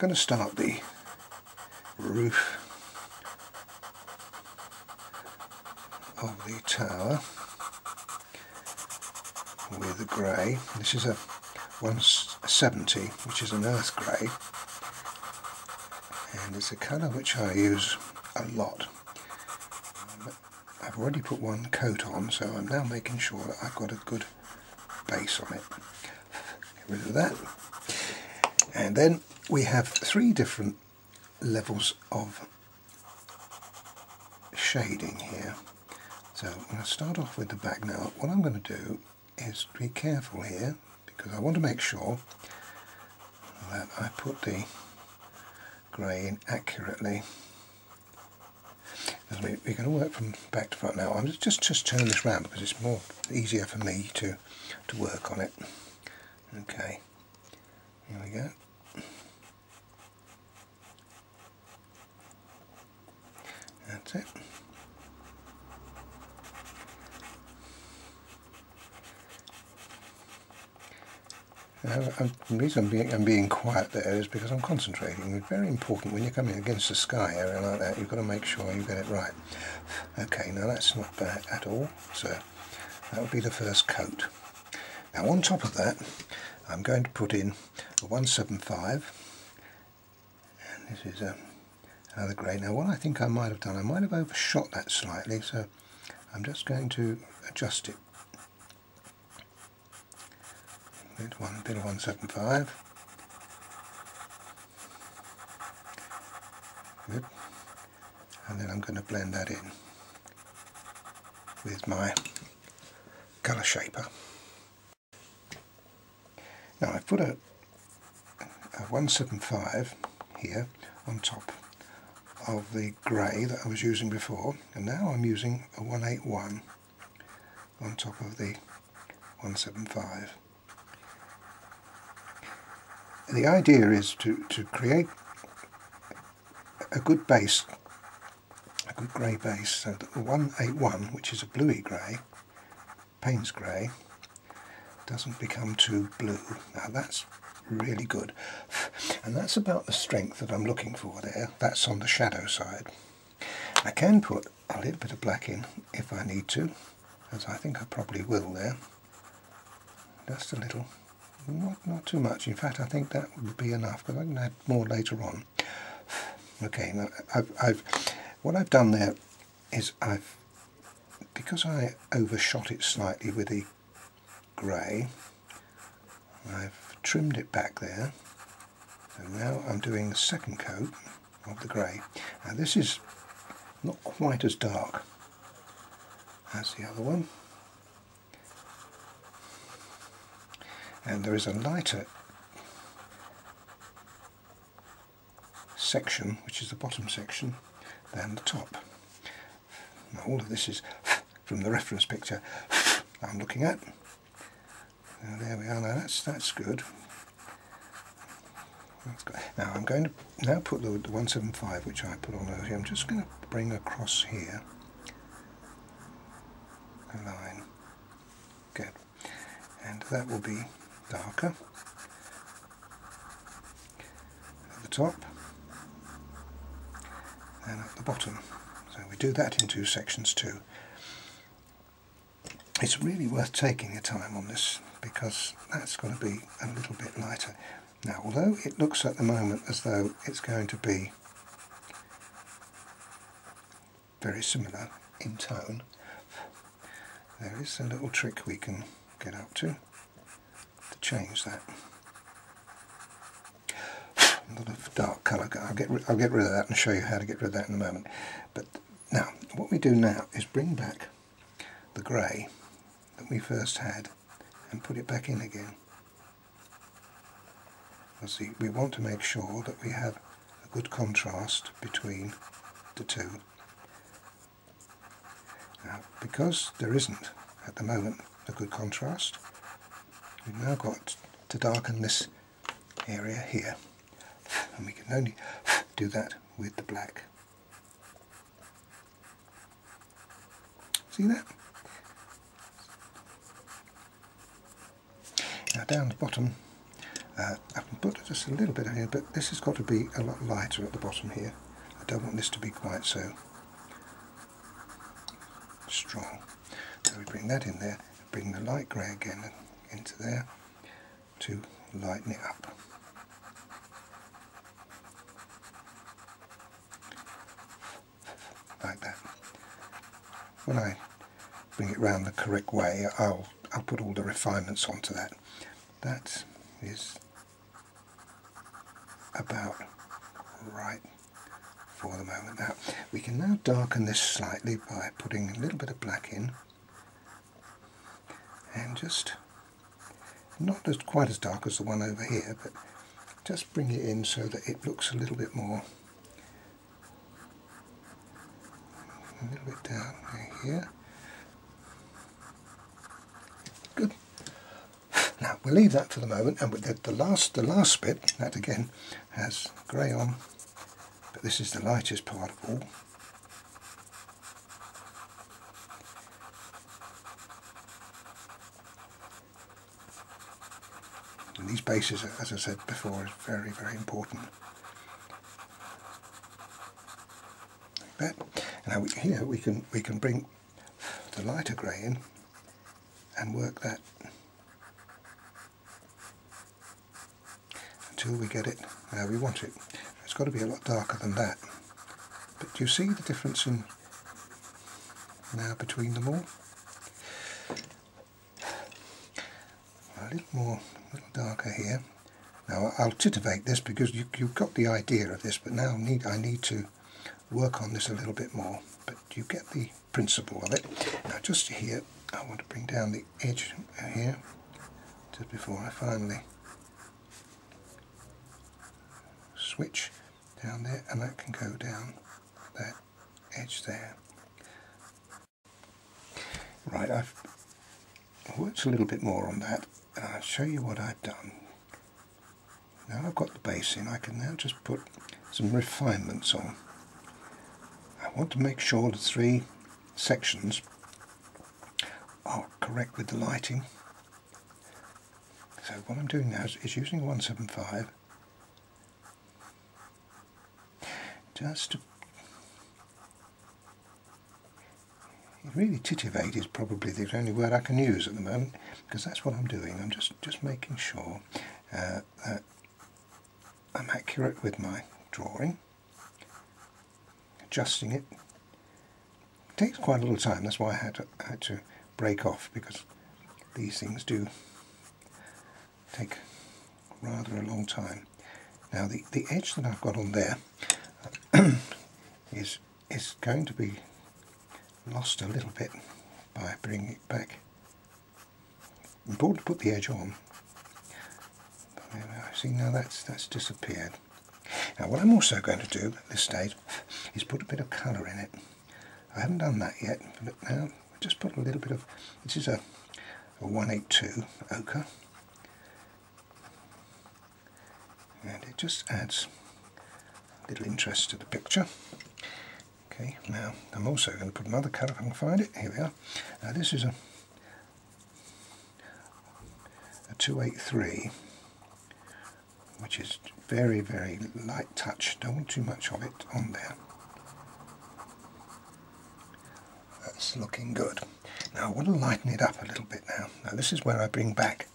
going to start the roof of the tower with the grey. This is a 170, which is an earth grey, and it's a colour which I use a lot. I've already put one coat on, so I'm now making sure that I've got a good base on it. Get rid of that. And then we have 3 different levels of shading here. So I'm going to start off with the back. Now what I'm going to do is be careful here, because I want to make sure that I put the grey in accurately. We're going to work from back to front now. I'm just turn this round because it's more easier for me to work on it. Okay, here we go. That's it. The reason I'm being quiet there is because I'm concentrating. It's very important when you're coming against the sky area like that, you've got to make sure you get it right. Okay, now that's not bad at all, so that would be the first coat. Now on top of that, I'm going to put in a 175, and this is another grey. Now what I think I might have done, I might have overshot that slightly, so I'm just going to adjust it. Bit of 175. Good. And then I'm going to blend that in with my colour shaper. Now I've put a 175 here on top of the grey that I was using before, and now I'm using a 181 on top of the 175. The idea is to create a good base, a good grey base, so that the 181, which is a bluey grey, Payne's grey, doesn't become too blue. Now that's really good, and that's about the strength that I'm looking for there. That's on the shadow side. I can put a little bit of black in if I need to, as I think I probably will there. Just a little. Not too much. In fact, I think that would be enough, but I can add more later on. Okay, now what I've done there is because I overshot it slightly with the grey, I've trimmed it back there. So now I'm doing the second coat of the grey. Now this is not quite as dark as the other one. And there is a lighter section, which is the bottom section, than the top. Now all of this is from the reference picture I'm looking at. Now there we are. Now that's good. That's good. Now I'm going to put the 175, which I put on earlier. I'm just going to bring across here a line. Good. And that will be darker at the top and at the bottom. So we do that in 2 sections too. It's really worth taking your time on this, because that's going to be a little bit lighter. Now although it looks at the moment as though it's going to be very similar in tone, there is a little trick we can get up to change that. A lot of dark colour. I'll get rid of that and show you how to get rid of that in a moment. But now, what we do now is bring back the grey that we first had and put it back in again. Because we want to make sure that we have a good contrast between the two. Now, because there isn't at the moment a good contrast, we've now got to darken this area here, and we can only do that with the black. See that? Now down the bottom I can put just a little bit in here, but this has got to be a lot lighter at the bottom here. I don't want this to be quite so strong. So we bring that in there, bring the light grey again into there to lighten it up. Like that. When I bring it round the correct way, I'll put all the refinements onto that. That is about right for the moment. Now we can now darken this slightly by putting a little bit of black in, and just not quite as dark as the one over here, but just bring it in so that it looks a little bit more, a little bit down here. Good. Now we'll leave that for the moment, and with the last bit, that again has grey on, but this is the lightest part of all. And these bases, as I said before, is very, very important. Like that. Now here we can bring the lighter grey in and work that until we get it where we want it. It's got to be a lot darker than that. But do you see the difference in now between them all? A little more, a little darker here. Now I'll titivate this because you've got the idea of this, but now I need to work on this a little bit more. But you get the principle of it. Now just here, I want to bring down the edge here, just before I finally switch down there, and that can go down that edge there. Right, I've worked a little bit more on that, and I'll show you what I've done. Now I've got the base in, I can now just put some refinements on. I want to make sure the three sections are correct with the lighting. So what I'm doing now is using 175 just to really titivate is probably the only word I can use at the moment, because that's what I'm doing. I'm just making sure that I'm accurate with my drawing, adjusting it. It takes quite a little time. That's why I had to break off, because these things do take rather a long time. Now the edge that I've got on there is going to be lost a little bit by bringing it back. Important to put the edge on. See, now that's disappeared. Now what I'm also going to do at this stage is put a bit of colour in it. I haven't done that yet, but now I'll just put a little bit of, this is a 182 ochre, and it just adds a little interest to the picture. Okay, now I'm also going to put another colour if I can find it. Here we are. Now this is a 283, which is very, very light touch. Don't want too much of it on there. That's looking good. Now I want to lighten it up a little bit now. Now this is where I bring back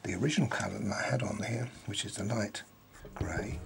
the original colour that I had on here, which is the light grey.